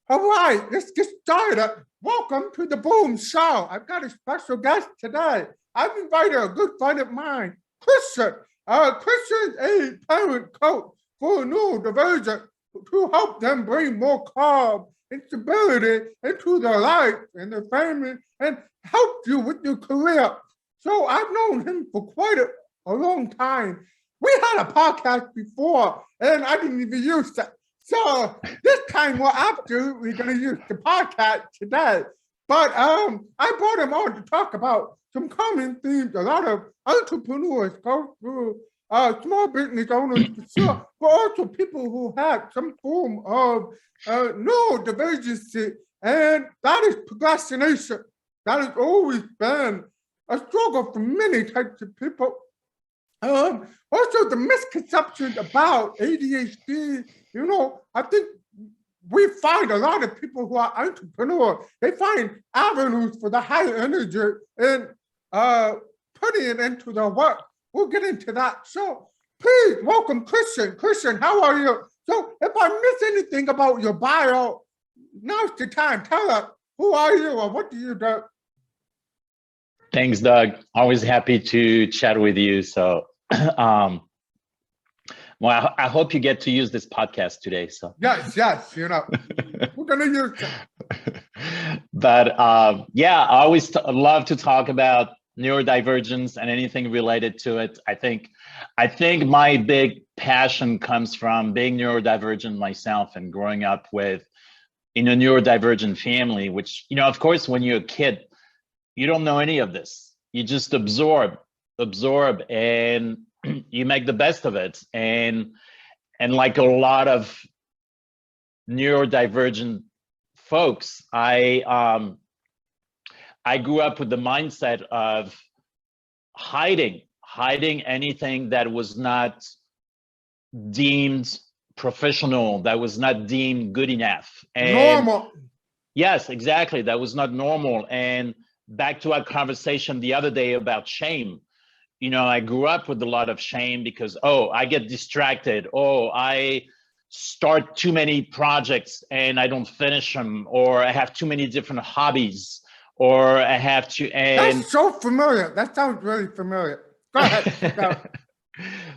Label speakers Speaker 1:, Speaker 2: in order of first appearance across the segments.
Speaker 1: All right, let's get started. Welcome to the Boom Show. I've got a special guest today. I've invited a good friend of mine, Christian. Christian's a parent coach for neurodivergent to help them bring more calm and stability into their life and their family and help you with your career. So I've known him for quite a long time. We had a podcast before, and I didn't even use that. So this time we're going to use the podcast today. But I brought him on to talk about some common themes a lot of entrepreneurs go through, small business owners for sure, but also people who have some form of neurodivergency, and that is procrastination. That has always been a struggle for many types of people. Also, the misconceptions about ADHD, I think we find a lot of people who are entrepreneurs, they find avenues for the high energy and putting it into their work. We'll get into that. So please welcome Christian. Christian, how are you? So if I miss anything about your bio, now's the time. Tell us, who are you or what do you do?
Speaker 2: Thanks, Doug. Always happy to chat with you. So, well, I hope you get to use this podcast today. So
Speaker 1: yes, we're gonna use it.
Speaker 2: But yeah, I always love to talk about neurodivergence and anything related to it. I think my big passion comes from being neurodivergent myself and growing up in a neurodivergent family, which, of course, when you're a kid, you don't know any of this. You just absorb, and you make the best of it. And like a lot of neurodivergent folks, I grew up with the mindset of hiding anything that was not deemed professional, that was not deemed good enough. And
Speaker 1: normal.
Speaker 2: Yes, exactly. That was not normal. And back to our conversation the other day about shame. I grew up with a lot of shame because, I get distracted. I start too many projects and I don't finish them, or I have too many different hobbies, or I have to. And
Speaker 1: that's so familiar. That sounds really familiar. Go ahead.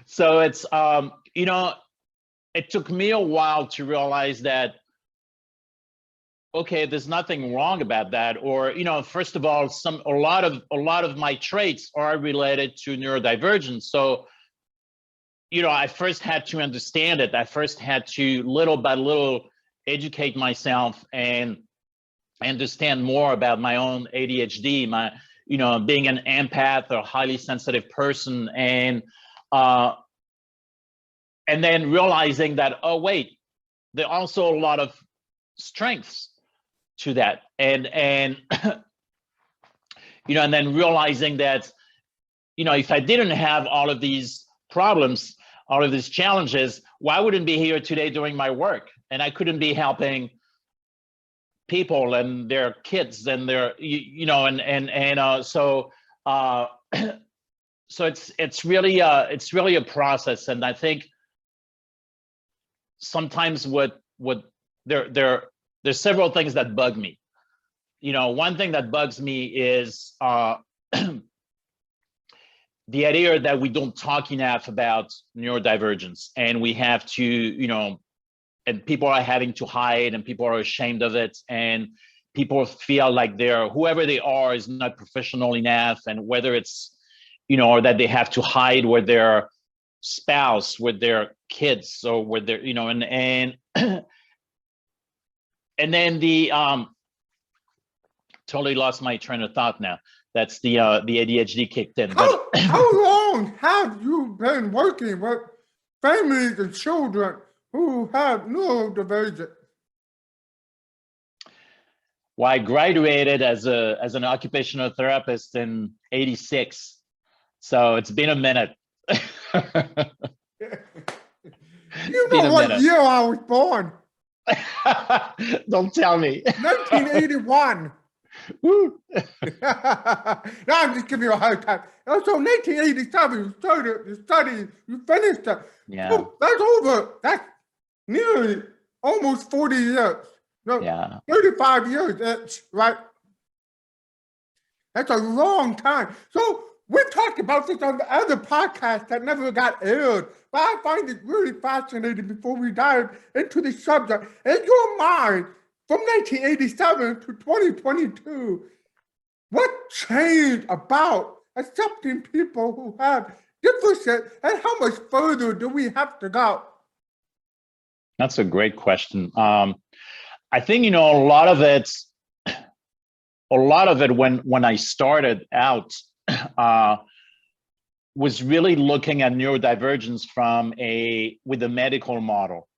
Speaker 2: So it's, it took me a while to realize that, okay, there's nothing wrong about that. Or, first of all, a lot of my traits are related to neurodivergence. So, I first had to understand it. I first had to little by little educate myself and understand more about my own ADHD, being an empath or highly sensitive person, and then realizing that, wait, there are also a lot of strengths to that, and and then realizing that, if I didn't have all of these problems, all of these challenges, why wouldn't be here today doing my work? And I couldn't be helping people and their kids and their, so it's really a process. And I think sometimes there's several things that bug me. One thing that bugs me is the idea that we don't talk enough about neurodivergence, and we have to, and people are having to hide, and people are ashamed of it, and people feel like whoever they are is not professional enough, and whether it's, or that they have to hide with their spouse, with their kids, or with their, and then the totally lost my train of thought now. That's the ADHD kicked in.
Speaker 1: How long have you been working with families and children who have neurodivergent?
Speaker 2: Well, I graduated as an occupational therapist in '86, so it's been a minute.
Speaker 1: You know what year I was born?
Speaker 2: Don't tell me.
Speaker 1: 1981. Woo. No, I'm just giving you a hard time. So 1987, you started your studies, you finished it.
Speaker 2: Yeah.
Speaker 1: So that's nearly almost 40 years. No,
Speaker 2: Yeah.
Speaker 1: 35 years, that's right. That's a long time. So we've talked about this on the other podcast that never got aired, but I find it really fascinating before we dive into the subject. In your mind, from 1987 to 2022, what changed about accepting people who have differences, and how much further do we have to go?
Speaker 2: That's a great question. I think, a lot of it when I started out was really looking at neurodivergence with a medical model.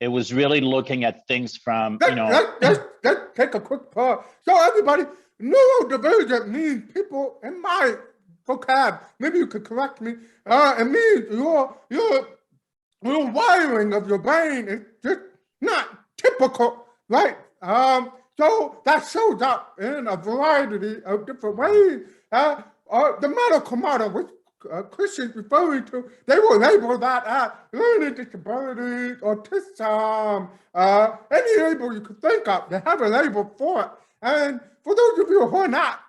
Speaker 2: It was really looking at things from,
Speaker 1: Let's take a quick pause. So everybody, neurodivergent means people, in my vocab, maybe you could correct me, it means your wiring of your brain is just not typical, right? So that shows up in a variety of different ways. The medical model, which Christians referring to, they will label that as learning disabilities, autism, any label you could think of. They have a label for it. And for those of you who are not,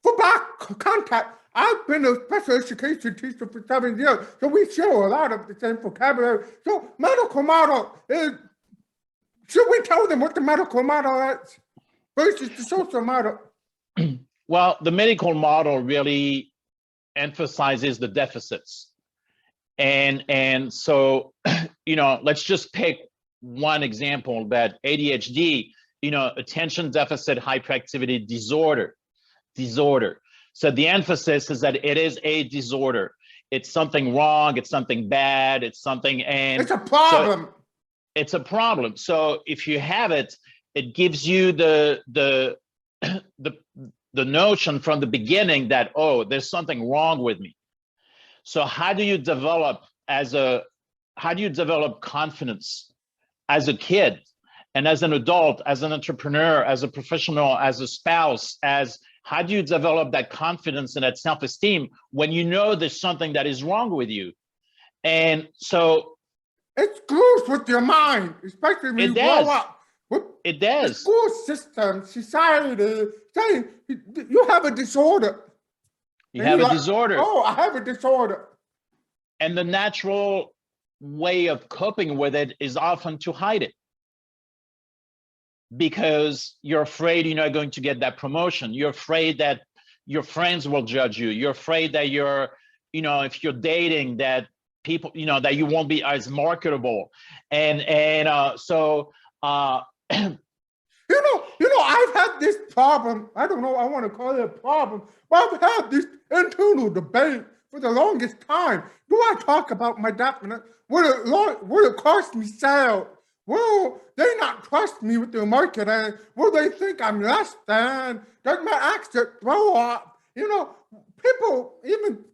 Speaker 1: for back contact, I've been a special education teacher for 7 years, so we share a lot of the same vocabulary. So medical model is, should we tell them what the medical model is versus the social model?
Speaker 2: Well, the medical model really emphasizes the deficits. And so, let's just pick one example, that ADHD, attention deficit hyperactivity disorder. So the emphasis is that it is a disorder. It's something wrong, it's something bad, it's something, and
Speaker 1: it's a problem.
Speaker 2: So it's a problem. So if you have it, it gives you the notion from the beginning that, oh, there's something wrong with me. So how do you develop confidence as a kid and as an adult, as an entrepreneur, as a professional, as a spouse, how do you develop that confidence and that self-esteem when you know there's something that is wrong with you? And so
Speaker 1: it screws with your mind, especially when you grow up.
Speaker 2: It does.
Speaker 1: The school system, society, saying you have a disorder.
Speaker 2: You have a disorder.
Speaker 1: Oh, I have a disorder.
Speaker 2: And the natural way of coping with it is often to hide it, because you're afraid you're not going to get that promotion. You're afraid that your friends will judge you. You're afraid that if you're dating, that people, that you won't be as marketable. So
Speaker 1: I've had this problem. I don't know, I want to call it a problem, but I've had this internal debate for the longest time. Do I talk about my definite? Will it cost me sales? Will they not trust me with their marketing? Will they think I'm less than? Does my accent throw up? People, even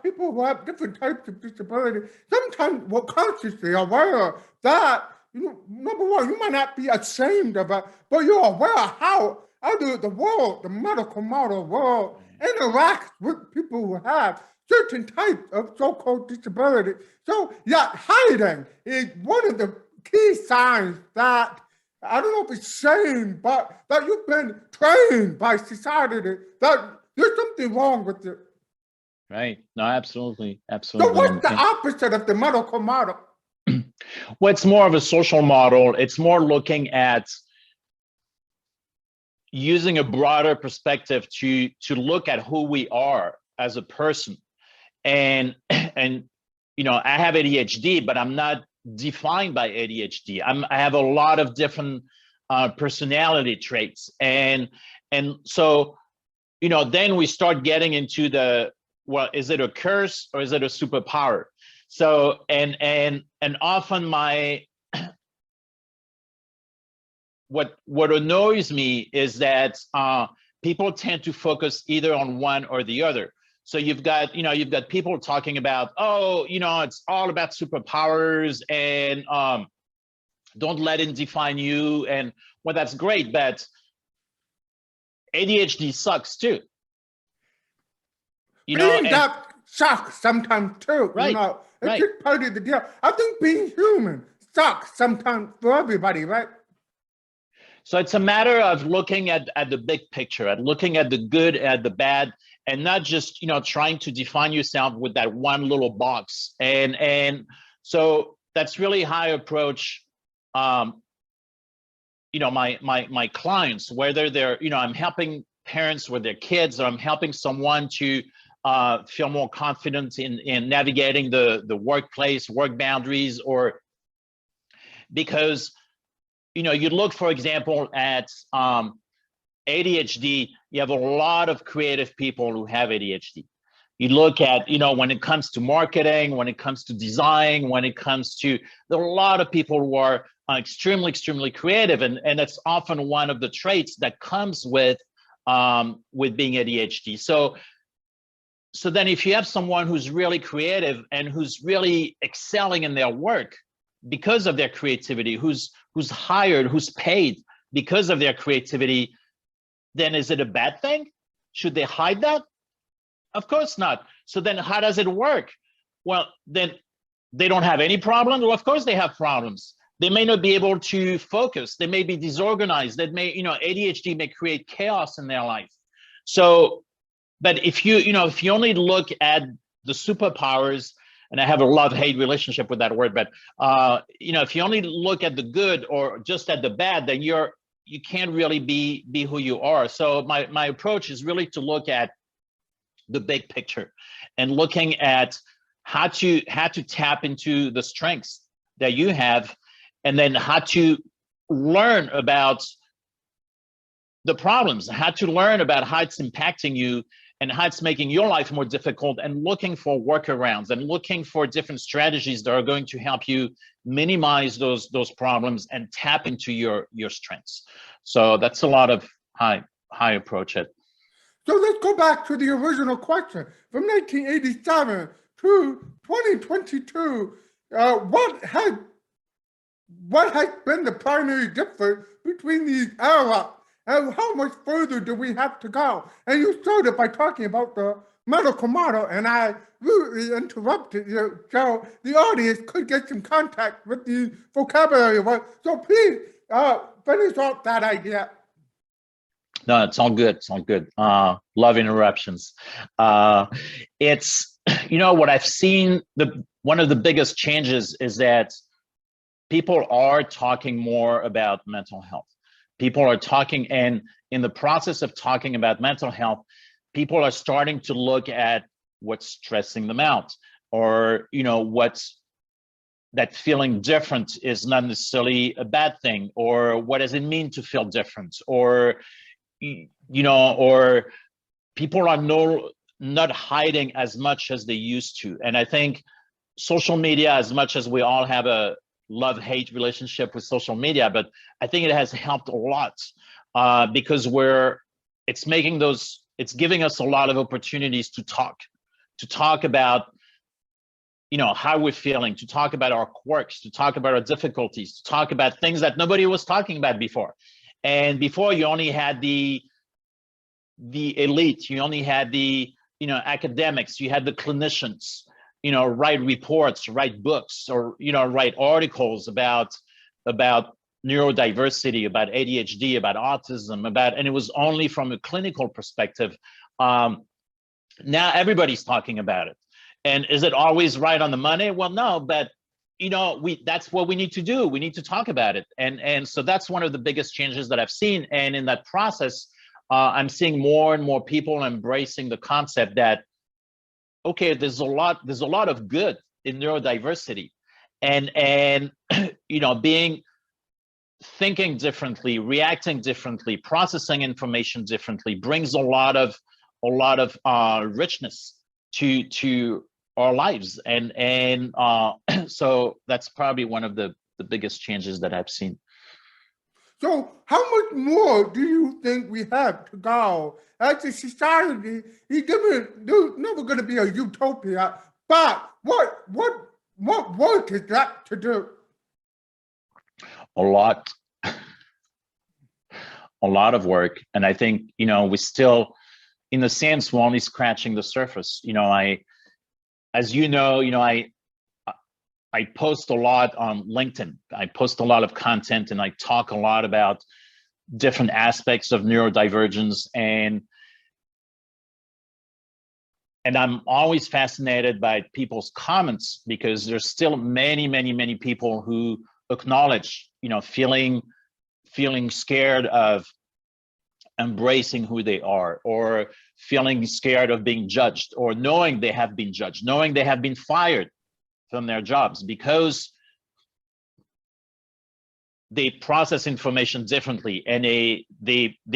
Speaker 1: people who have different types of disability, sometimes we're consciously aware that, number one, you might not be ashamed of it, but you're aware of how the medical model world interacts with people who have certain types of so-called disability. So, hiding is one of the key signs that, I don't know if it's shame, but that you've been trained by society that there's something wrong with it.
Speaker 2: Right. No, absolutely.
Speaker 1: So what's the opposite of the medical model?
Speaker 2: Well, it's more of a social model. It's more looking at using a broader perspective to look at who we are as a person. And I have ADHD, but I'm not defined by ADHD. I have a lot of different personality traits. And so, then we start getting into is it a curse or is it a superpower? So, and often what annoys me is that people tend to focus either on one or the other. So you've got people talking about, it's all about superpowers and don't let it define you. And well, that's great, but ADHD sucks too.
Speaker 1: That sucks sometimes too.
Speaker 2: Right.
Speaker 1: It's just part of the deal. I think being human sucks sometimes for everybody, right?
Speaker 2: So it's a matter of looking at the big picture, at looking at the good, at the bad, and not just, trying to define yourself with that one little box. And so that's really how I approach, my clients, whether they're, I'm helping parents with their kids, or I'm helping someone to feel more confident in navigating the workplace, work boundaries, or because, you look, for example, at ADHD, you have a lot of creative people who have ADHD. You look at, when it comes to marketing, when it comes to design, when it comes to, there are a lot of people who are extremely, extremely creative. And that's often one of the traits that comes with being ADHD. So then if you have someone who's really creative and who's really excelling in their work because of their creativity, who's hired, who's paid because of their creativity, then is it a bad thing? Should they hide that? Of course not. So then how does it work? Well, then they don't have any problems? Well, of course they have problems. They may not be able to focus. They may be disorganized. That may, ADHD may create chaos in their life. So, but if you only look at the superpowers, and I have a love-hate relationship with that word, but if you only look at the good or just at the bad, then you can't really be who you are. So my approach is really to look at the big picture and looking at how to tap into the strengths that you have, and then how to learn about the problems, how to learn about how it's impacting you and how it's making your life more difficult, and looking for workarounds and looking for different strategies that are going to help you minimize those problems and tap into your strengths. So that's a lot of how I approach it.
Speaker 1: So let's go back to the original question. From 1987 to 2022, what has been the primary difference between these eras, and how much further do we have to go? And you started by talking about the medical model, and I rudely interrupted you, so the audience could get some contact with the vocabulary words. So please finish off that idea.
Speaker 2: No, it's all good. It's all good. Love interruptions. It's, what I've seen, one of the biggest changes is that people are talking more about mental health. People are talking, and in the process of talking about mental health, people are starting to look at what's stressing them out, or, what's that feeling different is not necessarily a bad thing, or what does it mean to feel different, or, or people are not hiding as much as they used to. And I think social media, as much as we all have a love-hate relationship with social media, but I think it has helped a lot because it's giving us a lot of opportunities to talk about, how we're feeling, to talk about our quirks, to talk about our difficulties, to talk about things that nobody was talking about before. And before, you only had the elite, you only had the, academics, you had the clinicians, write reports, write books, or, write articles about neurodiversity, about ADHD, about autism, and it was only from a clinical perspective. Now everybody's talking about it. And is it always right on the money? Well, no, but that's what we need to do. We need to talk about it. And so that's one of the biggest changes that I've seen. And in that process, I'm seeing more and more people embracing the concept that, okay, there's a lot of good in neurodiversity, and thinking differently, reacting differently, processing information differently brings a lot of richness to our lives, and so that's probably one of the biggest changes that I've seen.
Speaker 1: So how much more do you think we have to go as a society? There's never going to be a utopia, but what work is that to do?
Speaker 2: A lot of work. And I think, we still, in a sense, we're only scratching the surface. I post a lot on LinkedIn. I post a lot of content, and I talk a lot about different aspects of neurodivergence, and I'm always fascinated by people's comments, because there's still many people who acknowledge, feeling scared of embracing who they are, or feeling scared of being judged, or knowing they have been judged, knowing they have been fired from their jobs because they process information differently, and they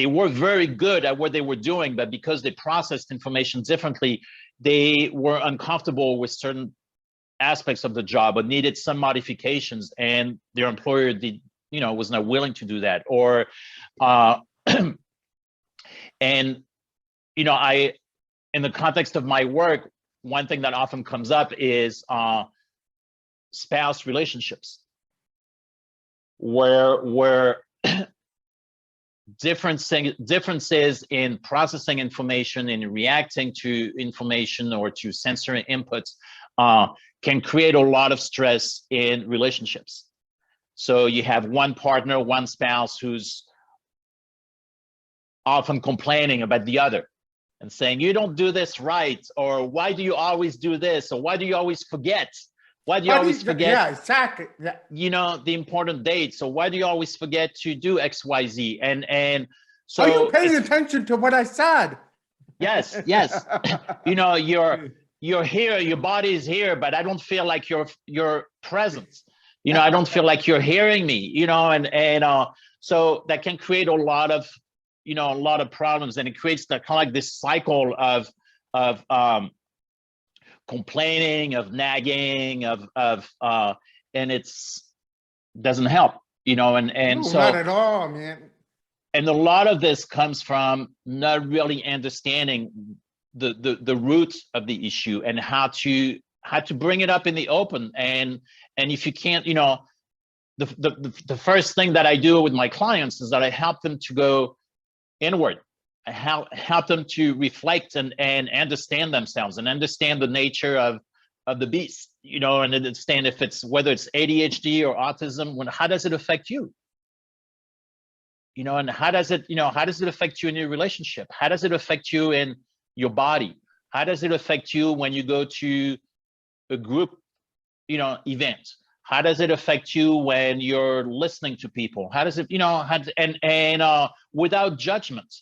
Speaker 2: were very good at what they were doing, but because they processed information differently, they were uncomfortable with certain aspects of the job or needed some modifications, and their employer was not willing to do that. Or and I, in the context of my work, one thing that often comes up is spouse relationships, where differences in processing information, in reacting to information or to sensory inputs can create a lot of stress in relationships. So you have one partner, one spouse who's often complaining about the other and saying, you don't do this right, or why do you always do this, or why do you always forget? Why do you always forget?
Speaker 1: Yeah, exactly. Yeah.
Speaker 2: The important dates. So why do you always forget to do X, Y, Z? And so
Speaker 1: are you paying attention to what I said?
Speaker 2: Yes. You're here, your body is here, but I don't feel like you're present. I don't feel like you're hearing me. So that can create a lot of problems, and it creates kind of like this cycle of complaining, of nagging, and it's doesn't help, and
Speaker 1: no,
Speaker 2: so
Speaker 1: not at all, man.
Speaker 2: And a lot of this comes from not really understanding the root of the issue and how to bring it up in the open. And if you can't, the first thing that I do with my clients is that I help them to go inward. I help them to reflect and understand themselves and understand the nature of the beast, and understand whether it's ADHD or autism. How does it affect you? And how does it affect you in your relationship? How does it affect you in your body? How does it affect you when you go to a group, event? How does it affect you when you're listening to people? How does it, without judgment?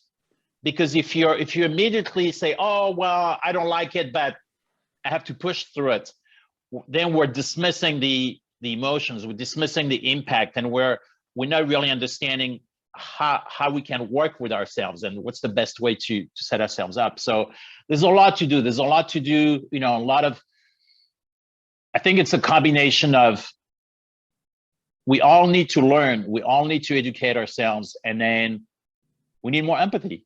Speaker 2: Because if you immediately say, oh, well, I don't like it, but I have to push through it, then we're dismissing the emotions, we're dismissing the impact, and we're not really understanding how we can work with ourselves and what's the best way to set ourselves up. So there's a lot to do. I think it's a combination of, we all need to learn, we all need to educate ourselves, and then we need more empathy.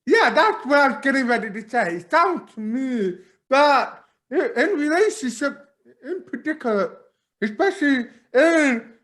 Speaker 1: Yeah, that's what I was getting ready to say. It sounds to me that in relationship in particular, especially in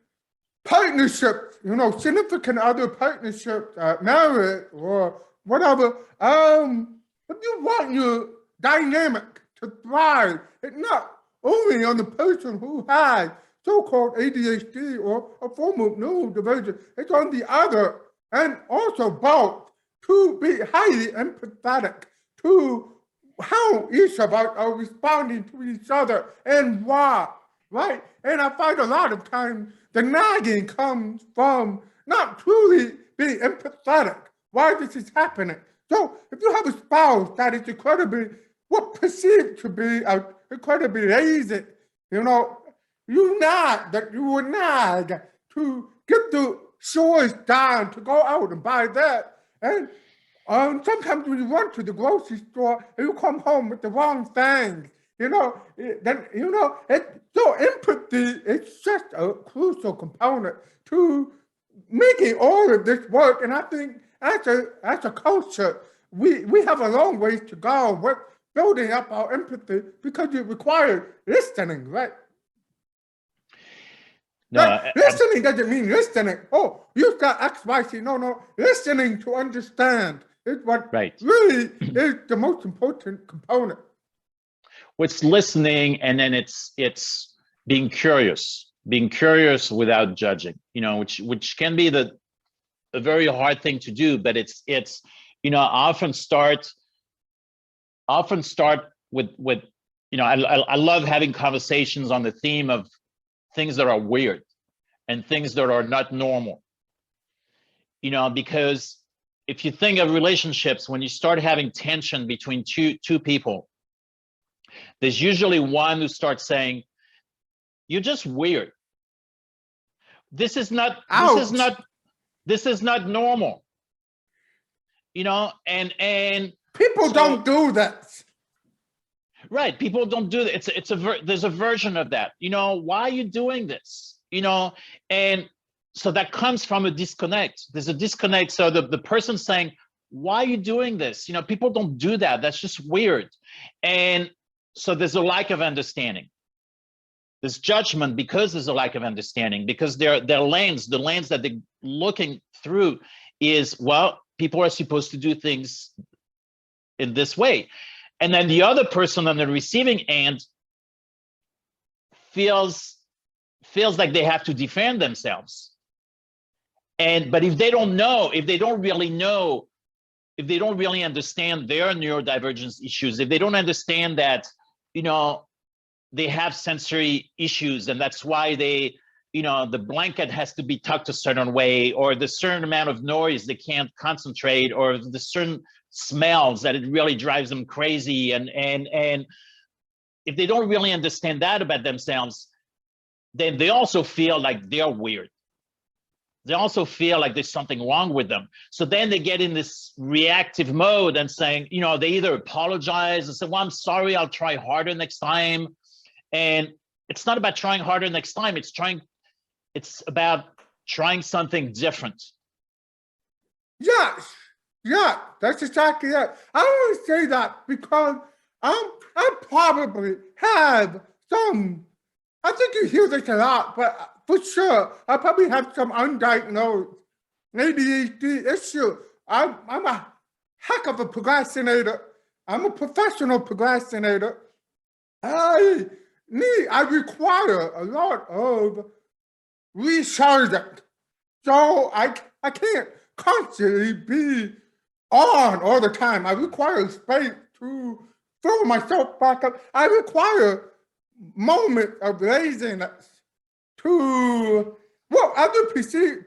Speaker 1: partnerships, significant other partnerships, marriage or whatever, if you want your dynamic to thrive, it's not only on the person who has so-called ADHD or a form of neurodivergent, it's on the other, and also both, to be highly empathetic to how each of us are responding to each other and why, right? And I find a lot of times the nagging comes from not truly being empathetic why this is happening. So if you have a spouse that is incredibly, what perceived to be incredibly lazy, you would nag to get the chores done, to go out and buy that. And sometimes when you run to the grocery store and you come home with the wrong things, so empathy is just a crucial component to making all of this work. And I think as a culture, we have a long ways to go with building up our empathy, because it requires listening, right?
Speaker 2: No,
Speaker 1: listening doesn't mean listening. Oh, you've got X, Y, Z. No. Listening to understand is what really is the most important component.
Speaker 2: It's listening, and then it's being curious without judging. Which can be a very hard thing to do, but it's I often start with I love having conversations on the theme of things that are weird and things that are not normal. Because if you think of relationships, when you start having tension between two people, there's usually one who starts saying, "You're just weird. This is not normal." And
Speaker 1: people don't do that.
Speaker 2: Right, people don't do that. There's a version of that. Why are you doing this? And so that comes from a disconnect. There's a disconnect. So the person saying, "Why are you doing this? People don't do that. That's just weird." And so there's a lack of understanding. There's judgment because there's a lack of understanding, because the lens that they're looking through is, well, people are supposed to do things in this way. And then the other person on the receiving end feels like they have to defend themselves. But if they don't really understand their neurodivergence issues, if they don't understand that, they have sensory issues, and that's why the blanket has to be tucked a certain way, or the certain amount of noise they can't concentrate, or the certain smells that it really drives them crazy. And if they don't really understand that about themselves, then they also feel like they're weird. They also feel like there's something wrong with them. So then they get in this reactive mode and saying, they either apologize and say, "Well, I'm sorry, I'll try harder next time." And it's not about trying harder next time. It's about trying something different.
Speaker 1: Yes. Yeah, that's exactly it. I always say that because I probably have some, I think you hear this a lot, but for sure, I probably have some undiagnosed ADHD issue. I'm a heck of a procrastinator. I'm a professional procrastinator. I require a lot of recharging. So I can't constantly be on all the time. I require space to fill myself back up. I require moments of laziness to what other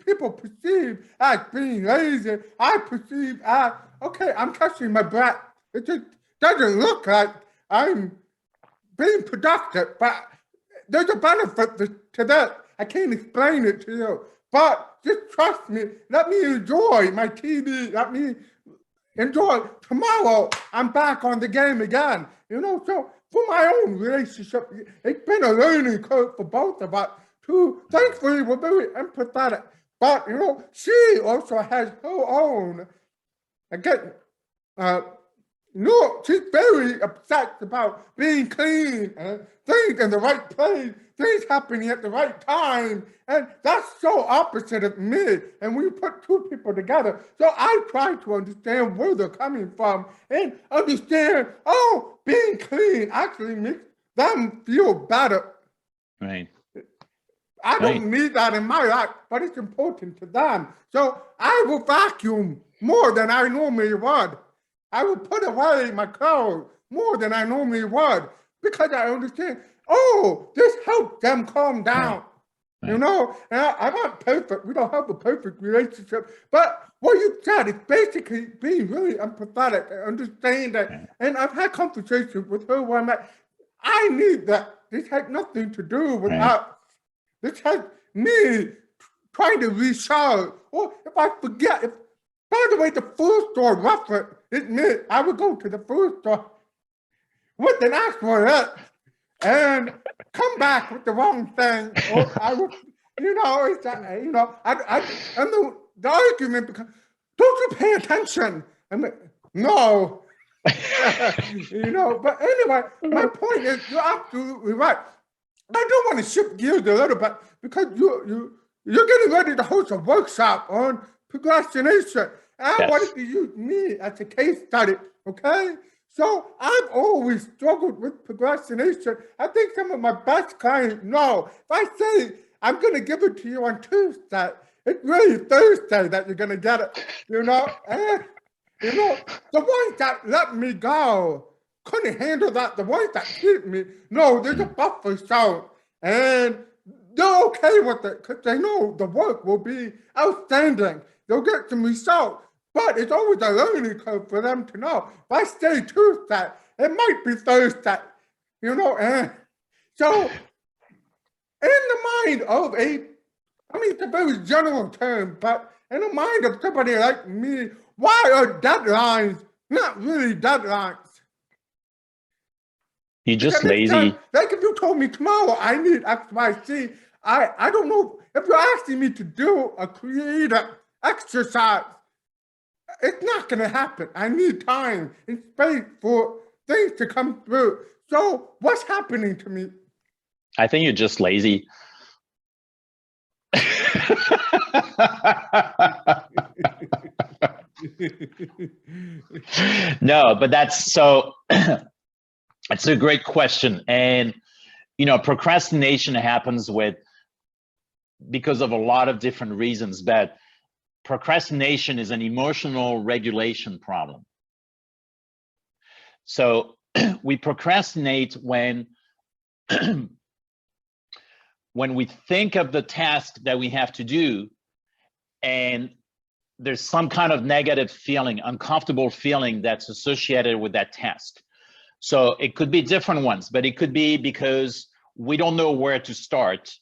Speaker 1: people perceive as being lazy. I perceive as, okay, I'm catching my breath. It just doesn't look like I'm being productive, but there's a benefit to that. I can't explain it to you, but just trust me. Let me enjoy my TV. Let me enjoy. Tomorrow, I'm back on the game again. So for my own relationship, it's been a learning curve for both of us. Thankfully, we're very empathetic. But, she also has her own, again, she's very obsessed about being clean and things in the right place, things happening at the right time. And that's so opposite of me. And we put two people together. So I try to understand where they're coming from and understand, being clean actually makes them feel better.
Speaker 2: Right.
Speaker 1: I don't need that in my life, but it's important to them. So I will vacuum more than I normally would. I will put away my clothes more than I normally would because I understand, this helps them calm down. Right. And I'm not perfect. We don't have a perfect relationship. But what you said is basically being really empathetic and understanding that. And I've had conversations with her where I'm like, I need that. This has nothing to do with us. This has me trying to recharge. Or if I forget, by the way, the food store reference is me. I would go to the food store with an ask for it and come back with the wrong thing. Or I would, it's and the argument becomes, don't you pay attention? I'm like, no. But anyway, my point is, you're absolutely right. I do want to shift gears a little bit because you're getting ready to host a workshop on procrastination. And I wanted to use me as a case study, okay? So I've always struggled with procrastination. I think some of my best clients know. If I say I'm going to give it to you on Tuesday, it's really Thursday that you're gonna get it, you know. And you know, the ones that let me go couldn't handle that. The ones that keep me, no, there's a buffer zone, and they're okay with it because they know the work will be outstanding. They'll get some results, but it's always a learning curve for them to know. If I stay Tuesday, it might be Thursday, you know. And so, in the mind of it's a very general term, but in the mind of somebody like me, why are deadlines not really deadlines?
Speaker 2: You're just lazy.
Speaker 1: Like if you told me tomorrow I need X, Y, Z, I don't know. If you're asking me to do a creative exercise, it's not going to happen. I need time and space for things to come through. So what's happening to me?
Speaker 2: I think you're just lazy. No, but that's so it's a great question. And procrastination happens because of a lot of different reasons, but procrastination is an emotional regulation problem. So we procrastinate when we think of the task that we have to do, and there's some kind of negative feeling, uncomfortable feeling that's associated with that task. So it could be different ones, but it could be because we don't know where to start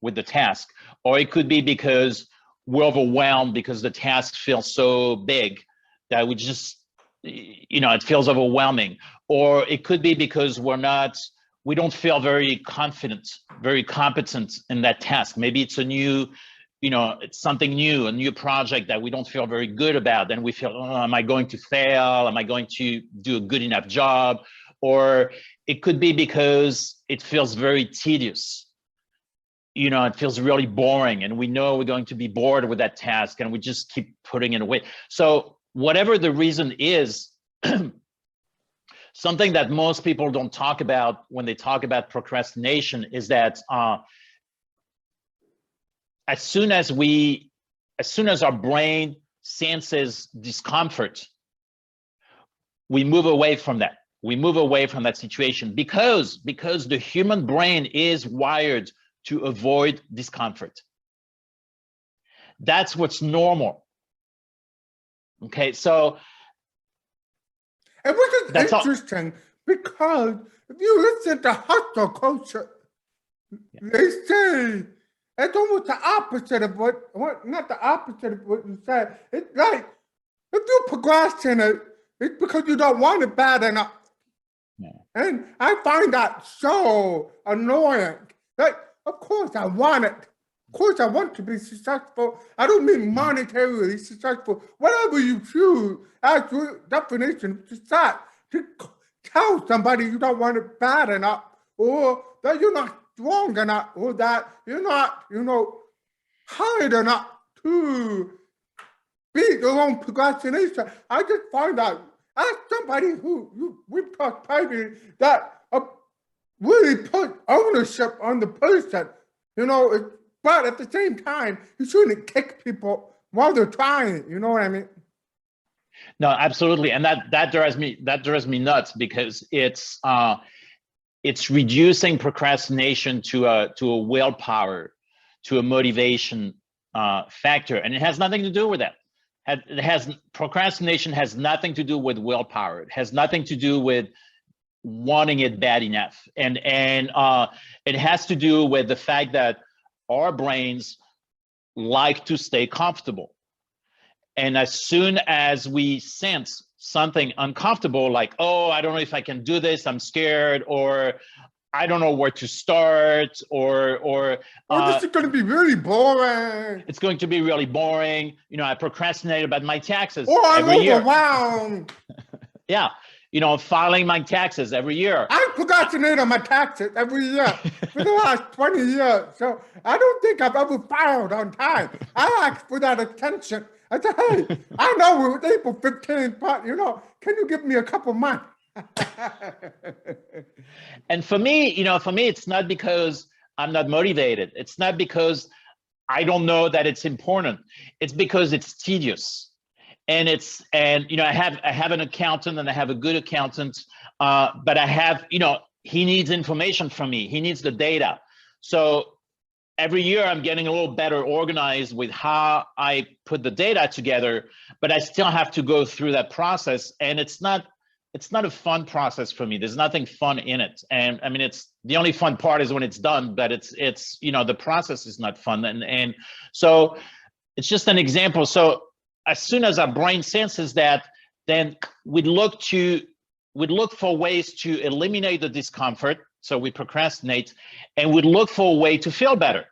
Speaker 2: with the task, or it could be because we're overwhelmed because the task feels so big that we just, it feels overwhelming. Or it could be because we don't feel very confident, very competent in that task. Maybe it's it's something new, a new project that we don't feel very good about. Then we feel, oh, am I going to fail? Am I going to do a good enough job? Or it could be because it feels very tedious. It feels really boring, and we know we're going to be bored with that task, and we just keep putting it away. So whatever the reason is, something that most people don't talk about when they talk about procrastination is that as soon as our brain senses discomfort, we move away from that. We move away from that situation because the human brain is wired to avoid discomfort. That's what's normal. Okay, so
Speaker 1: and which is interesting because if you listen to hustle culture, they say it's almost the opposite of not the opposite of what you said. It's like if you procrastinate, it's because you don't want it bad enough. Yeah. And I find that so annoying. Like, of course I want it. Of course I want to be successful. I don't mean monetarily successful. Whatever you choose as your definition of success, to tell somebody you don't want it bad enough, or that you're not strong enough, or that you're not, hard enough to beat your own procrastination. I just find out as somebody we've talked privately that really put ownership on the person, but at the same time, you shouldn't kick people while they're trying, you know what I mean?
Speaker 2: No, absolutely. And that drives me nuts because it's reducing procrastination to a willpower, to a motivation factor. And it has nothing to do with that. Procrastination has nothing to do with willpower. It has nothing to do with wanting it bad enough. And it has to do with the fact that our brains like to stay comfortable. And as soon as we sense something uncomfortable, like, oh, I don't know if I can do this, I'm scared, or I don't know where to start, or
Speaker 1: this is going to be really boring.
Speaker 2: It's going to be really boring. I procrastinate about my taxes
Speaker 1: every year. Overwhelmed.
Speaker 2: Yeah. Filing my taxes every year.
Speaker 1: I procrastinate on my taxes every year for the last 20 years. So I don't think I've ever filed on time. I asked for that attention. I said, hey, I know we're April 15th, but, can you give me a couple months?
Speaker 2: And for me, it's not because I'm not motivated. It's not because I don't know that it's important. It's because it's tedious. And I have an accountant, and I have a good accountant, but I have, he needs information from me. He needs the data. So every year I'm getting a little better organized with how I put the data together, but I still have to go through that process. And it's not a fun process for me. There's nothing fun in it. And I mean, it's the only fun part is when it's done, but it's the process is not fun. And so it's just an example. So as soon as our brain senses that, then we'd look for ways to eliminate the discomfort. So we procrastinate, and we'd look for a way to feel better.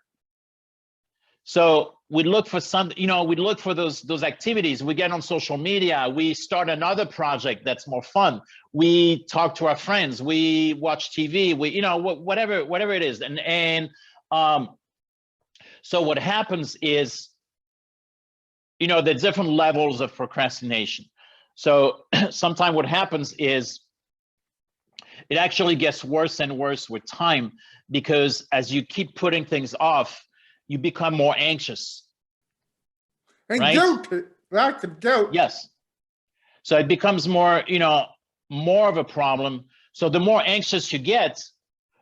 Speaker 2: So we look for we look for those activities. We get on social media, we start another project that's more fun. We talk to our friends, we watch TV, whatever it is. And so what happens is, there are different levels of procrastination. So sometimes what happens is it actually gets worse and worse with time, because as you keep putting things off, you become more anxious.
Speaker 1: And
Speaker 2: right?
Speaker 1: guilty, lots of guilt.
Speaker 2: Yes. So it becomes more of a problem. So the more anxious you get,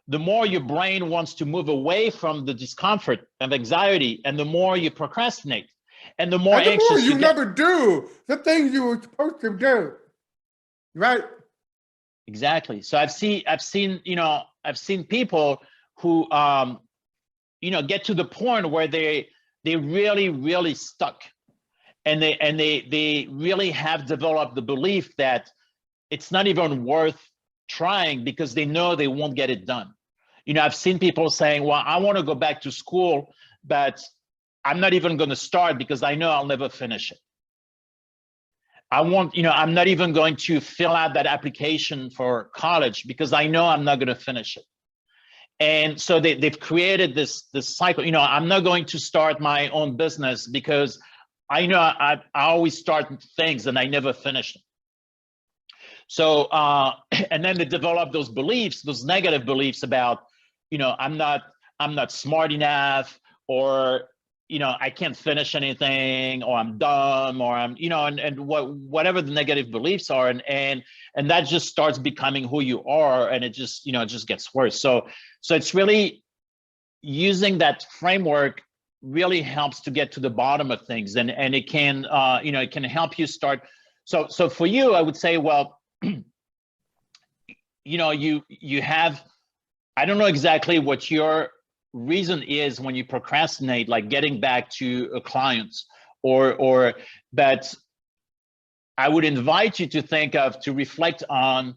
Speaker 2: the more your brain wants to move away from the discomfort of anxiety, and the more you procrastinate. And the more anxious
Speaker 1: you never do the things you were supposed to do, right?
Speaker 2: Exactly. So I've seen people who get to the point where they really stuck, and they really have developed the belief that it's not even worth trying because they know they won't get it done. I've seen people saying, well, I want to go back to school, but I'm not even going to start because I know I'll never finish it. I'm not even going to fill out that application for college because I know I'm not going to finish it. And so they've created this cycle. I'm not going to start my own business because I know I always start things and I never finish them. So, and then they develop those beliefs, those negative beliefs about, I'm not smart enough, or I can't finish anything, or I'm dumb, or I'm, and whatever the negative beliefs are, and that just starts becoming who you are, and it just, it just gets worse. So it's really using that framework really helps to get to the bottom of things, and it can, it can help you start. So for you, I would say, well, you have, I don't know exactly what your reason is when you procrastinate, like getting back to a client, but I would invite you to reflect on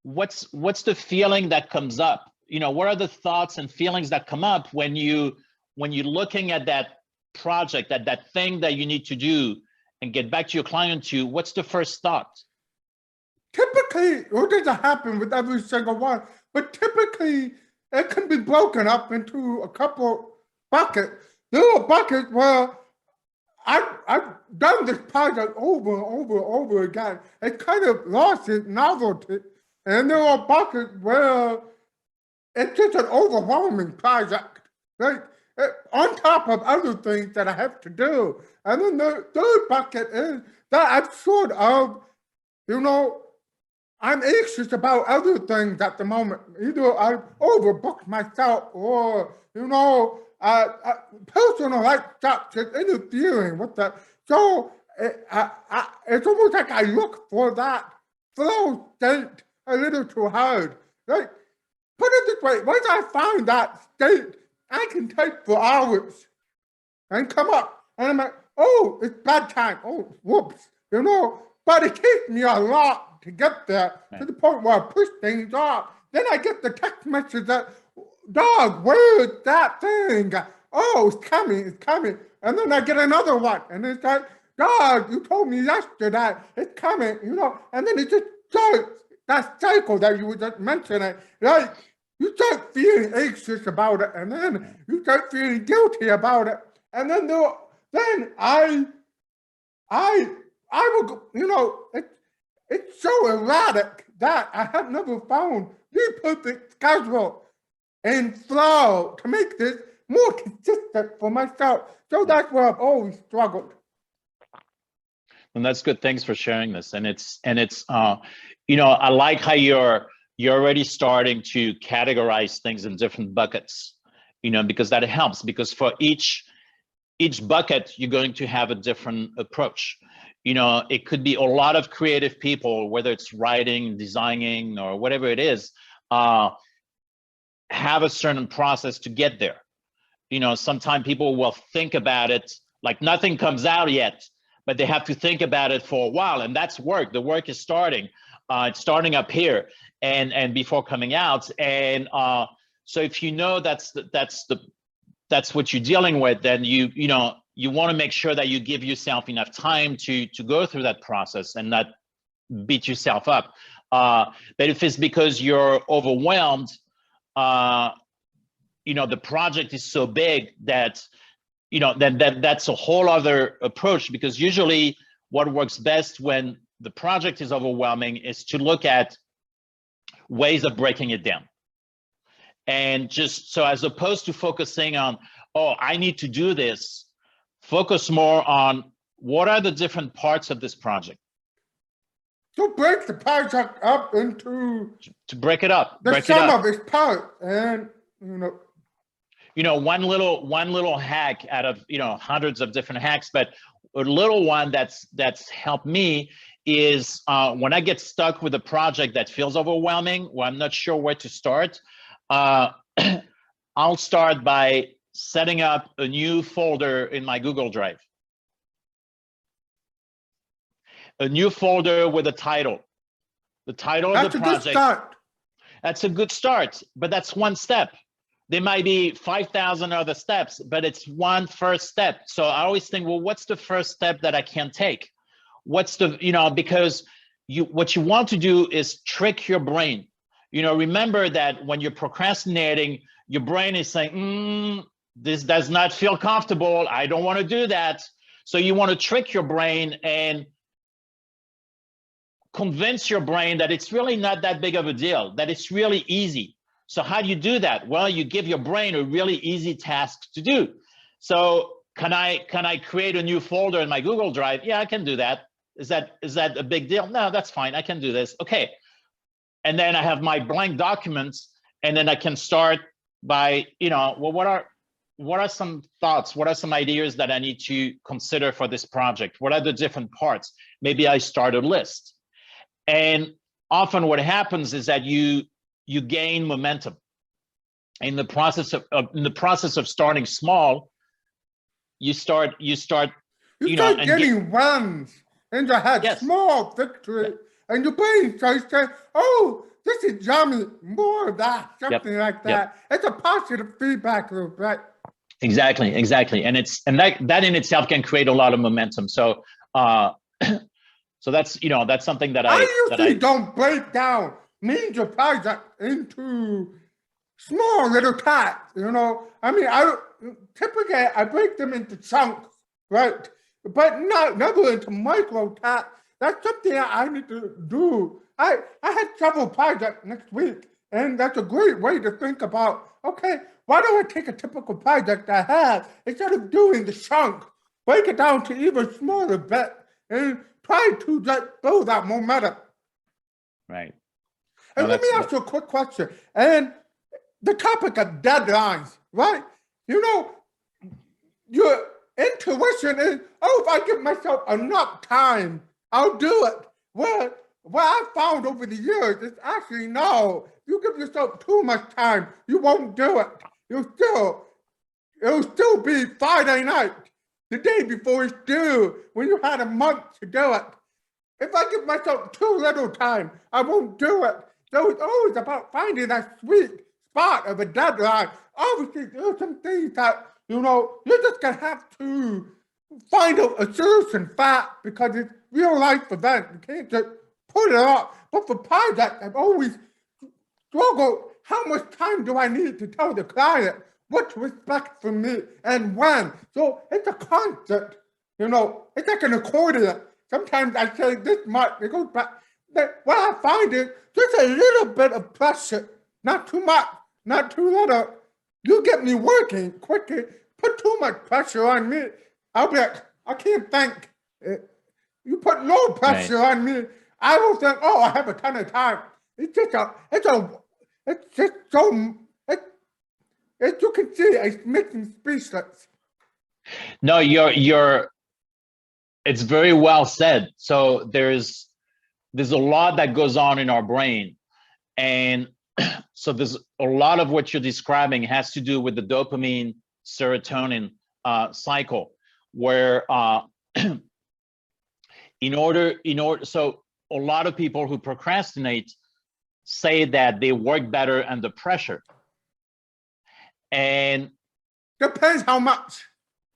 Speaker 2: what's the feeling that comes up. What are the thoughts and feelings that come up when you're looking at that project, at that thing that you need to do and get back to your client to? What's the first thought?
Speaker 1: Typically, it doesn't happen with every single one, but typically it can be broken up into a couple buckets. There are buckets where I've done this project over and over and over again. It kind of lost its novelty. And there are buckets where it's just an overwhelming project, right? On top of other things that I have to do. And then the third bucket is that I've sort of, I'm anxious about other things at the moment. Either I've overbooked myself, or, personal life stuff just interfering with that. So it's almost like I look for that flow state a little too hard. Like, put it this way, once I find that state, I can type for hours and come up, and I'm like, oh, it's bedtime. Oh, whoops, But it takes me a lot to get there, to the point where I push things off. Then I get the text message that, dog, where's that thing? Oh, it's coming. And then I get another one, and it's like, dog, you told me yesterday, it's coming, and then it just starts that cycle that you were just mentioning. Like, you start feeling anxious about it, and then you start feeling guilty about it, and then I will, it's so erratic that I have never found the perfect schedule and flow to make this more consistent for myself. So that's where I've always struggled.
Speaker 2: And that's good. Thanks for sharing this. And it's you know, I like how you're already starting to categorize things in different buckets, you know, because that helps, because for each bucket, you're going to have a different approach. You know, it could be a lot of creative people, whether it's writing, designing, or whatever it is, have a certain process to get there. You know, sometimes people will think about it like nothing comes out yet, but they have to think about it for a while, and that's work. The work is starting. It's starting up here and before coming out. And so if you know that's what you're dealing with, then you know you want to make sure that you give yourself enough time to go through that process and not beat yourself up. But if it's because you're overwhelmed, you know, the project is so big that, you know, that's a whole other approach, because usually what works best when the project is overwhelming is to look at ways of breaking it down. And just so, as opposed to focusing on, oh, I need to do this, focus more on what are the different parts of this project.
Speaker 1: To break the project up into
Speaker 2: to break it up,
Speaker 1: the sum of its parts, and you know, one little hack out of, you know, hundreds of different hacks, but a little one that's helped me is when I get stuck with a project that feels overwhelming, or I'm not sure where to start, I'll start by setting up a new folder in my Google Drive. A new folder with a title. The title of the project. That's a good start. That's a good start, but that's one step. There might be 5,000 other steps, but it's one first step. So I always think, well, what's the first step that I can take? What's the, you know, because what you want to do is trick your brain. You know, remember that when you're procrastinating, your brain is saying, this does not feel comfortable. I don't want to do that. So you want to trick your brain and convince your brain that it's really not that big of a deal, that it's really easy. So how do you do that? Well, you give your brain a really easy task to do. So can I create a new folder in my Google Drive? Yeah, I can do that. Is that a big deal? No, that's fine. I can do this. Okay. And then I have my blank documents, and then I can start by, you know, well, what are some thoughts? What are some ideas that I need to consider for this project? What are the different parts? Maybe I start a list. And often what happens is that you gain momentum in the process of starting small. You start getting wins in your head, yes. Small victory, yep. And your brain starts saying, "Oh, this is yummy, more of that," something like that. Yep. It's a positive feedback loop, right?
Speaker 2: Exactly, and that in itself can create a lot of momentum. So, so that's something that
Speaker 1: I usually don't break down major project into small little tasks. You know, I mean, typically I break them into chunks, right? But never into micro tasks. That's something I need to do. I had several projects next week, and that's a great way to think about, okay, why don't I take a typical project I have, instead of doing the chunk, break it down to even smaller bit, and try to just build that momentum.
Speaker 2: Right.
Speaker 1: And let me ask you a quick question. And the topic of deadlines, right? You know, your intuition is, oh, if I give myself enough time, I'll do it. Well, what I found over the years is actually, no, you give yourself too much time, you won't do it. It'll still be Friday night, the day before it's due, when you had a month to do it. If I give myself too little time, I won't do it. So it's always about finding that sweet spot of a deadline. Obviously, there are some things that, you know, you're just going to have to find a solution fast, because it's real life event. You can't just put it off. But for projects, I've always struggled. How much time do I need to tell the client what to expect from me and when? So it's a constant, you know, it's like an accordion. Sometimes I say this much, it goes back. But what I find is just a little bit of pressure, not too much, not too little. You get me working quicker, put too much pressure on me. I'll be like, I can't think. You put no pressure on me, I will think, oh, I have a ton of time. It's just so, as you can see, it's making speechless.
Speaker 2: No, it's very well said. So there's a lot that goes on in our brain. And so there's a lot of what you're describing has to do with the dopamine serotonin cycle, where so a lot of people who procrastinate say that they work better under pressure. And
Speaker 1: depends how much.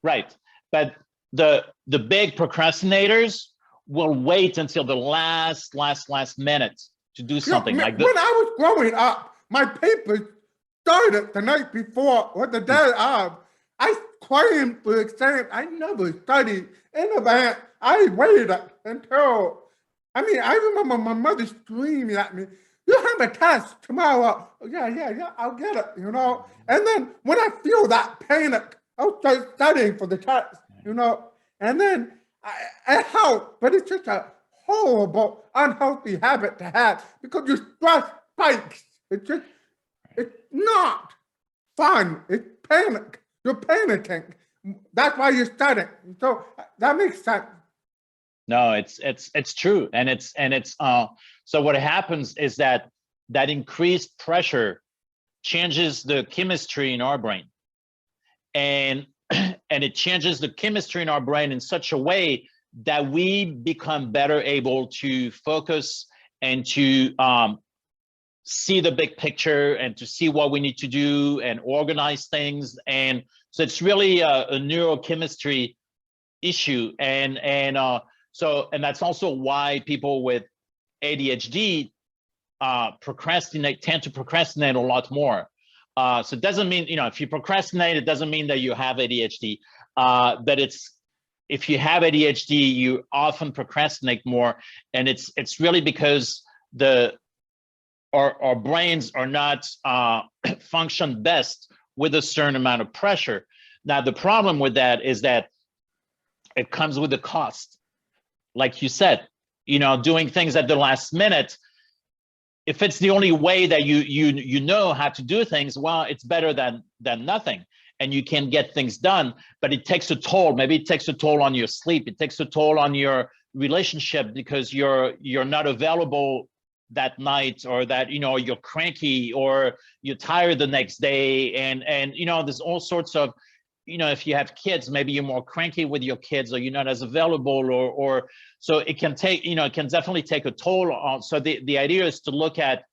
Speaker 2: Right. But the big procrastinators will wait until the last minute to do something.
Speaker 1: When
Speaker 2: I
Speaker 1: was growing up, my papers started the night before or the day of. I crammed for exam. I never studied in advance. I waited until, I remember my mother screaming at me, you have a test tomorrow. Yeah, I'll get it, And then when I feel that panic, I'll start studying for the test, And then it helps, but it's just a horrible, unhealthy habit to have because your stress spikes. It's not fun. It's panic. You're panicking. That's why you're studying. So that makes sense.
Speaker 2: No, it's true, and it's so what happens is that increased pressure changes the chemistry in our brain, and it changes the chemistry in our brain in such a way that we become better able to focus and to see the big picture and to see what we need to do and organize things. And so it's really a neurochemistry issue, and that's also why people with ADHD tend to procrastinate a lot more. So it doesn't mean, if you procrastinate, it doesn't mean that you have ADHD, but if you have ADHD, you often procrastinate more. And it's really because our brains are not function best with a certain amount of pressure. Now, the problem with that is that it comes with a cost. Like you said, doing things at the last minute, if it's the only way that you know how to do things, well, it's better than nothing, and you can get things done. But it takes a toll. Maybe it takes a toll on your sleep. It takes a toll on your relationship because you're not available that night, or that you're cranky, or you're tired the next day, and there's all sorts of, if you have kids, maybe you're more cranky with your kids, or you're not as available, or so it can take, it can definitely take a toll on. So the idea is to look at,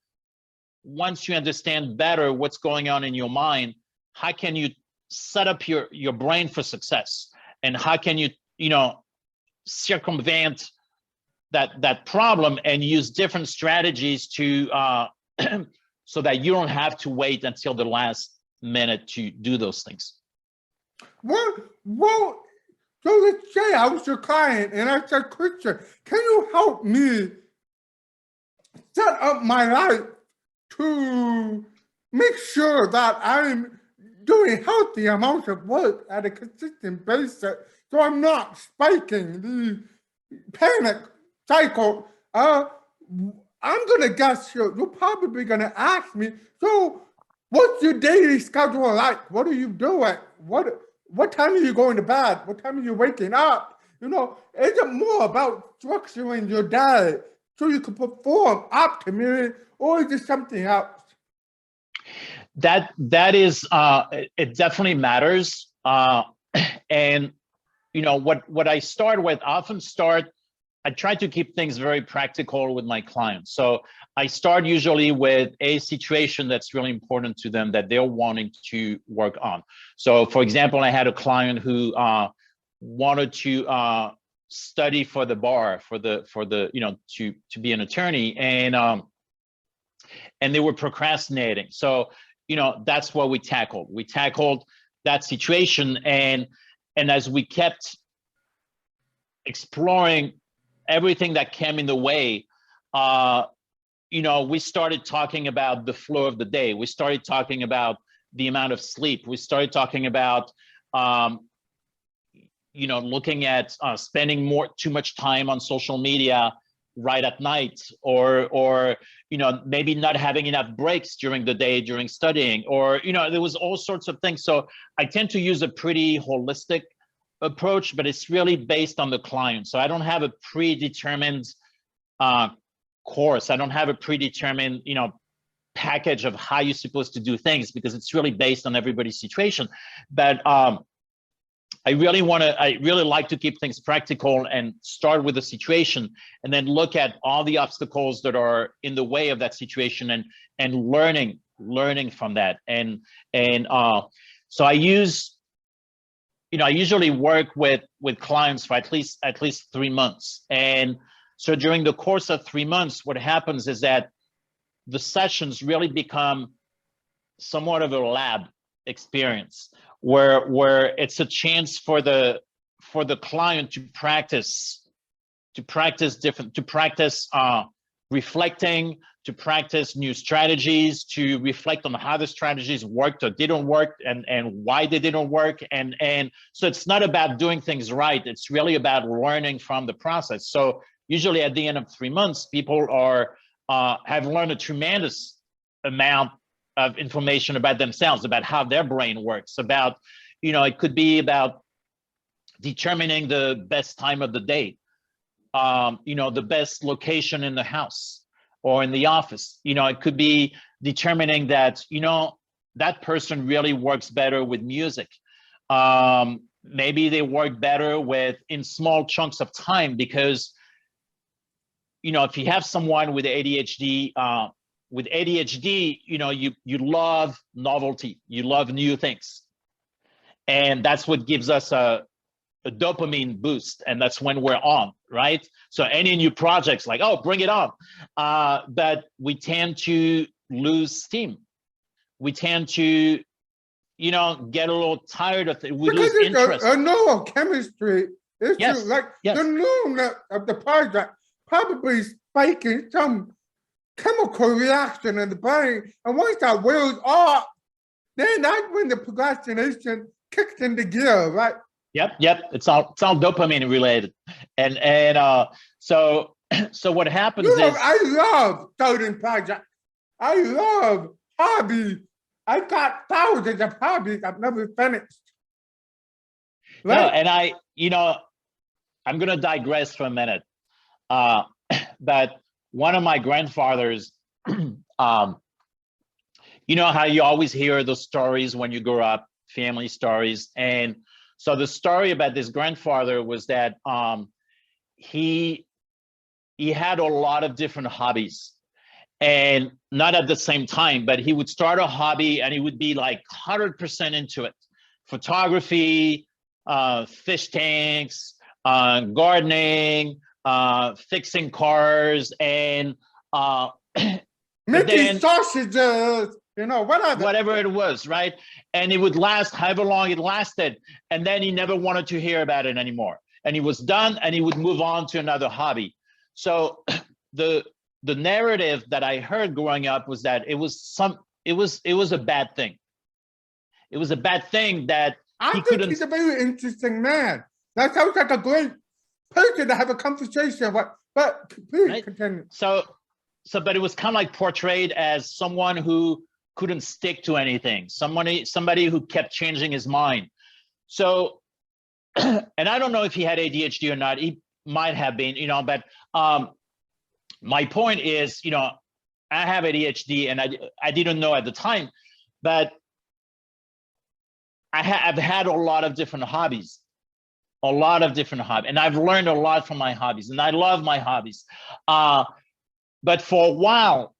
Speaker 2: once you understand better what's going on in your mind, how can you set up your brain for success, and how can you circumvent that problem and use different strategies to so that you don't have to wait until the last minute to do those things.
Speaker 1: Well, so let's say I was your client and I said, Christian, can you help me set up my life to make sure that I'm doing healthy amounts of work at a consistent basis, so I'm not spiking the panic cycle? I'm gonna guess you're probably gonna ask me, so what's your daily schedule like? What are you doing? What time are you going to bed? What time are you waking up? Is it more about structuring your day so you can perform optimally, or is it something else?
Speaker 2: That is, it definitely matters. And what I start with, I try to keep things very practical with my clients. So I start usually with a situation that's really important to them that they're wanting to work on. So for example, I had a client who wanted to study for the bar, to be an attorney, and they were procrastinating. So that's what we tackled. We tackled that situation, and as we kept exploring everything that came in the way, we started talking about the flow of the day. We started talking about the amount of sleep. We started talking about, looking at spending too much time on social media right at night, or maybe not having enough breaks during the day during studying, or there was all sorts of things. So I tend to use a pretty holistic approach, but it's really based on the client. So I don't have a predetermined course. I don't have a predetermined package of how you're supposed to do things, because it's really based on everybody's situation. But I really like to keep things practical and start with the situation, and then look at all the obstacles that are in the way of that situation, and learning from that. And so I usually work with clients for at least 3 months. And so during the course of 3 months, what happens is that the sessions really become somewhat of a lab experience, where it's a chance for the client to practice reflecting, to practice new strategies, to reflect on how the strategies worked or didn't work, and why they didn't work. And so it's not about doing things right, it's really about learning from the process. So usually at the end of 3 months, people have learned a tremendous amount of information about themselves, about how their brain works, about, it could be about determining the best time of the day, the best location in the house or in the office. It could be determining that, that person really works better with music. Maybe they work better in small chunks of time, because, if you have someone with ADHD, you love novelty, you love new things. And that's what gives us a dopamine boost. And that's when we're on, right? So any new projects, like, oh, bring it on. But we tend to lose steam. We tend to, get a little tired of it. We lose interest.
Speaker 1: A neurochemistry issue,
Speaker 2: yes.
Speaker 1: like
Speaker 2: yes.
Speaker 1: the neuron of the project probably spiking some chemical reaction in the brain, and once that wears off, then that's when the procrastination kicks into gear, right?
Speaker 2: Yep. It's all dopamine related, and so what happens is,
Speaker 1: I love starting projects. I love hobbies. I got thousands of hobbies I've never finished.
Speaker 2: Right? No, and I'm gonna digress for a minute, but one of my grandfathers, how you always hear those stories when you grow up, family stories. And so the story about this grandfather was that he had a lot of different hobbies, and not at the same time, but he would start a hobby and he would be like 100% into it. Photography, fish tanks, gardening, fixing cars, and
Speaker 1: making sausages,
Speaker 2: whatever it was, right? And it would last however long it lasted, and then he never wanted to hear about it anymore, and he was done, and he would move on to another hobby. So the narrative that I heard growing up was that it was a bad thing. It was a bad thing that
Speaker 1: I think he's a very interesting man. That sounds like a great person to have a conversation with, but please
Speaker 2: right?
Speaker 1: Continue.
Speaker 2: So, but it was kind of like portrayed as someone who couldn't stick to anything, somebody who kept changing his mind. So, and I don't know if he had ADHD or not. He might have been, but my point is, I have ADHD, and I didn't know at the time, but I've had a lot of different hobbies, and I've learned a lot from my hobbies, and I love my hobbies. But for a while,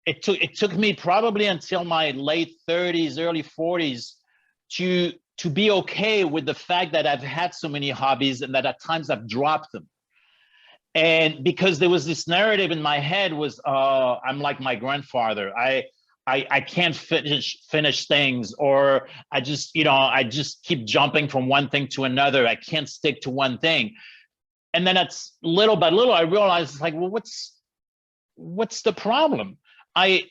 Speaker 2: it took me probably until my late 30s, early 40s to be okay with the fact that I've had so many hobbies, and that at times I've dropped them. And because there was this narrative in my head was, I'm like my grandfather. I can't finish things, or I just keep jumping from one thing to another. I can't stick to one thing. And then it's little by little, I realized, it's like, well, what's the problem? I've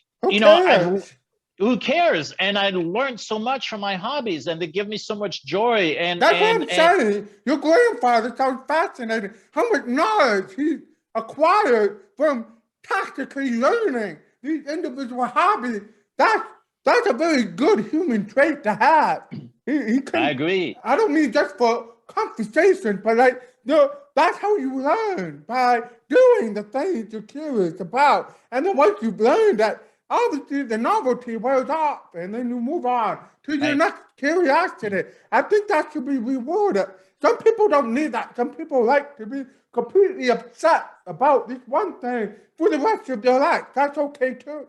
Speaker 2: who cares? And I learned so much from my hobbies, and they give me so much joy. And
Speaker 1: That's what I'm saying. Your grandfather sounds fascinating. How much knowledge he acquired from tactically learning these individual hobbies. That's a very good human trait to have.
Speaker 2: I agree.
Speaker 1: I don't mean just for conversation, but like that's how you learn, by doing the things you're curious about. And then once you've learned that, obviously the novelty wears off, and then you move on to your next curiosity. I think that should be rewarded. Some people don't need that. Some people like to be completely upset about this one thing for the rest of their life. That's okay too.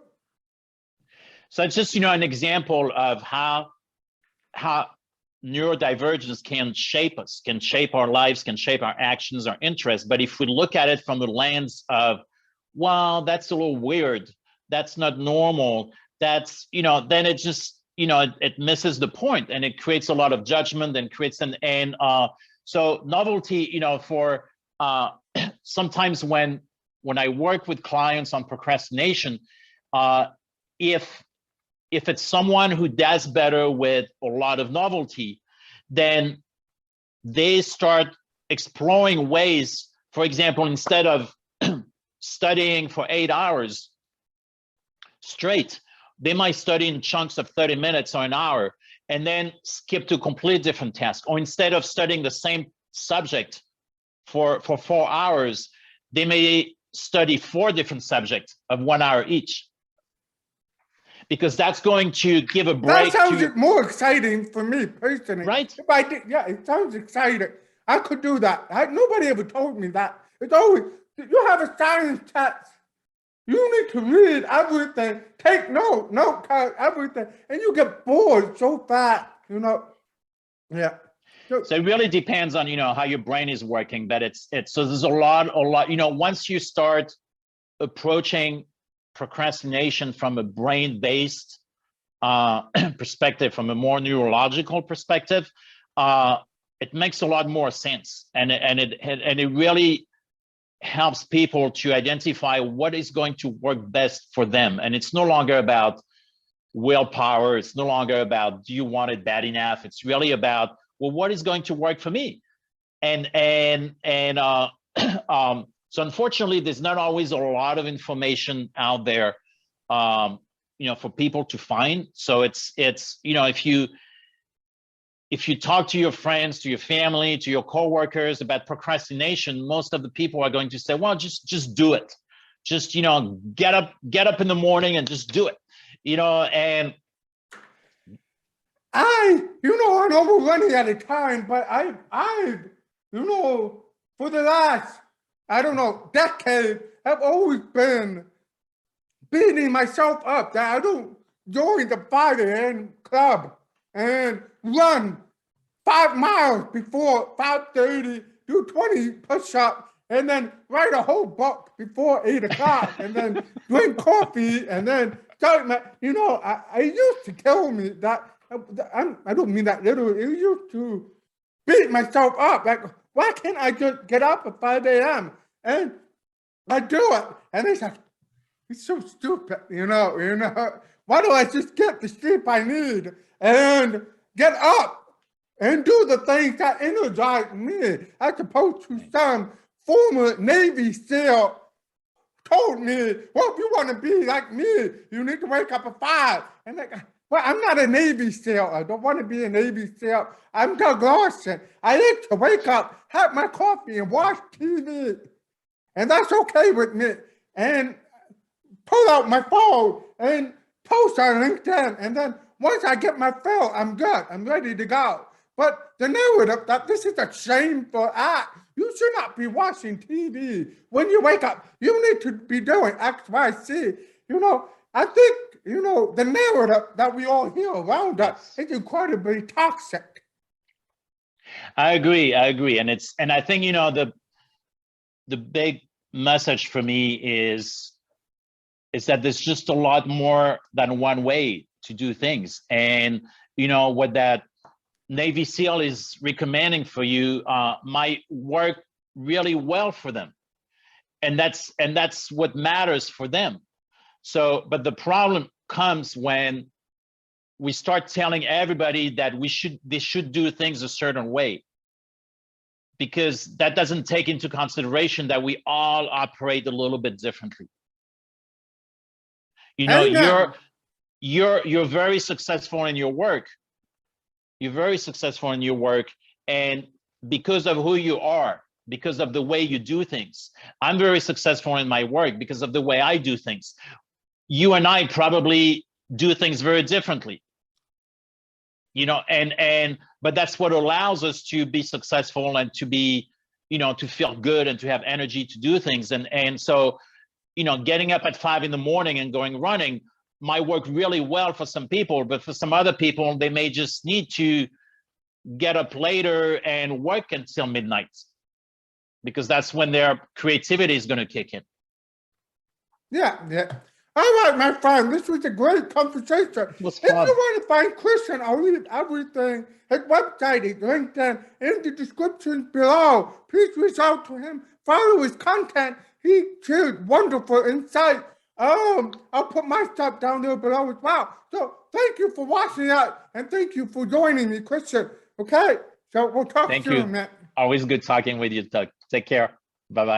Speaker 2: So it's just, an example of how neurodivergence can shape us, can shape our lives, can shape our actions, our interests. But if we look at it from the lens of, well, that's a little weird, that's not normal, that's, then it just, it misses the point, and it creates a lot of judgment and creates so novelty, for sometimes when I work with clients on procrastination, if it's someone who does better with a lot of novelty, then they start exploring ways, for example, instead of studying for 8 hours straight, they might study in chunks of 30 minutes or an hour, and then skip to a completely different task. Or instead of studying the same subject for 4 hours, they may study 4 different subjects of 1 hour each, because that's going to give a break.
Speaker 1: That sounds more exciting for me personally.
Speaker 2: Right?
Speaker 1: If I did, yeah, it sounds exciting. I could do that. Nobody ever told me that. It's always, you have a science test. You need to read everything, take note card, everything, and you get bored so fast, Yeah.
Speaker 2: So it really depends on, how your brain is working, but so there's a lot, once you start approaching procrastination from a brain-based perspective, from a more neurological perspective, it makes a lot more sense, and it really helps people to identify what is going to work best for them. And it's no longer about willpower. It's no longer about, do you want it bad enough? It's really about, well, what is going to work for me? And so unfortunately, there's not always a lot of information out there, for people to find. So it's if you talk to your friends, to your family, to your coworkers about procrastination, most of the people are going to say, well, just do it. Just, get up in the morning and just do it, and
Speaker 1: I'm overrunning at a time, but I for the last, decade, I've always been beating myself up that I don't join the 5 a.m. club and run 5 miles before 5:30, do 20 push-ups, and then write a whole book before 8 o'clock, and then drink coffee, and then start my, it used to kill me that, I don't mean that literally, it used to beat myself up, like, why can't I just get up at 5 a.m.? And I do it, and it's like, it's so stupid, why don't I just get the sleep I need and get up and do the things that energize me, as opposed to some former Navy SEAL told me, well, if you want to be like me, you need to wake up at 5. And like, well, I'm not a Navy SEAL. I don't want to be a Navy SEAL. I'm exhausted. I like to wake up, have my coffee, and watch TV. And that's okay with me. And pull out my phone and post on LinkedIn. And then once I get my fill, I'm good. I'm ready to go. But the narrative that this is a shameful act, you should not be watching TV. When you wake up, you need to be doing X, Y, Z. I think, the narrative that we all hear around us is incredibly toxic.
Speaker 2: I agree. And I think, the big message for me is that there's just a lot more than one way to do things. And, what that Navy SEAL is recommending for you might work really well for them. And that's what matters for them. So, but the problem comes when we start telling everybody that they should do things a certain way, because that doesn't take into consideration that we all operate a little bit differently. You know,
Speaker 1: Amen.
Speaker 2: you're very successful in your work. You're very successful in your work, and because of who you are, because of the way you do things. I'm very successful in my work because of the way I do things. You and I probably do things very differently. You know, but that's what allows us to be successful and to be, you know, to feel good and to have energy to do things. And so, you know, getting up at 5 in the morning and going running might work really well for some people, but for some other people, they may just need to get up later and work until midnight, because that's when their creativity is going to kick in.
Speaker 1: Yeah, yeah. All right, my friend, this was a great conversation.
Speaker 2: It was
Speaker 1: If you
Speaker 2: fun.
Speaker 1: want to find Christian, I'll leave everything, his website is linked in the description below. Please reach out to him, follow his content. He shares wonderful insight. I'll put my stuff down there below as well. So thank you for watching that, and thank you for joining me, Christian. Okay, so we'll talk
Speaker 2: Thank
Speaker 1: soon,
Speaker 2: you.
Speaker 1: man.
Speaker 2: Always good talking with you, Doug. Take care. Bye-bye.